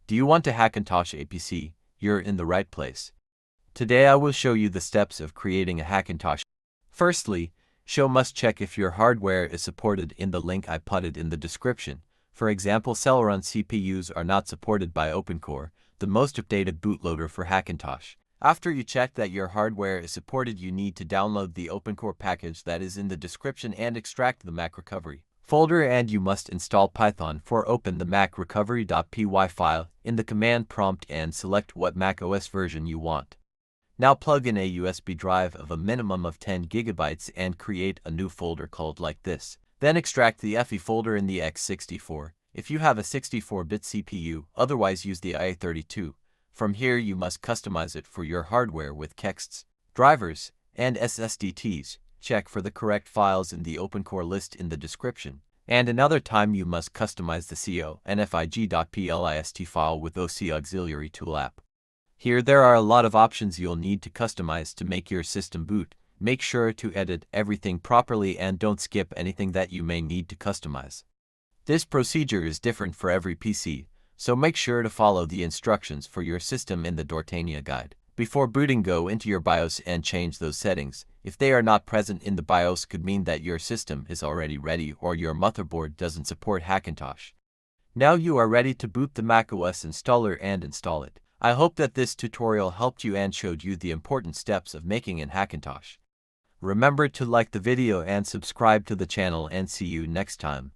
Do you want to Hackintosh a PC? You're in the right place. Today I will show you the steps of creating a Hackintosh. Firstly, must check if your hardware is supported in the link I put it in the description. For example, Celeron CPUs are not supported by OpenCore, the most updated bootloader for Hackintosh. After you check that your hardware is supported, you need to download the OpenCore package that is in the description and extract the Mac recovery folder, and you must install Python for open the Mac recovery.py file in the command prompt and select what macOS version you want. Now plug in a USB drive of a minimum of 10 GB and create a new folder called like this. Then extract the FE folder in the x64 if you have a 64-bit CPU, otherwise use the IA32. From here you must customize it for your hardware with kexts, drivers, and SSDTs. Check for the correct files in the OpenCore list in the description. And another time you must customize the co.nfig.plist file with OC Auxiliary Tool app. Here there are a lot of options you'll need to customize to make your system boot. Make sure to edit everything properly and don't skip anything that you may need to customize. This procedure is different for every PC, so make sure to follow the instructions for your system in the Dortania guide. Before booting, go into your BIOS and change those settings. If they are not present in the BIOS, could mean that your system is already ready or your motherboard doesn't support Hackintosh. Now you are ready to boot the macOS installer and install it. I hope that this tutorial helped you and showed you the important steps of making an Hackintosh. Remember to like the video and subscribe to the channel, and see you next time.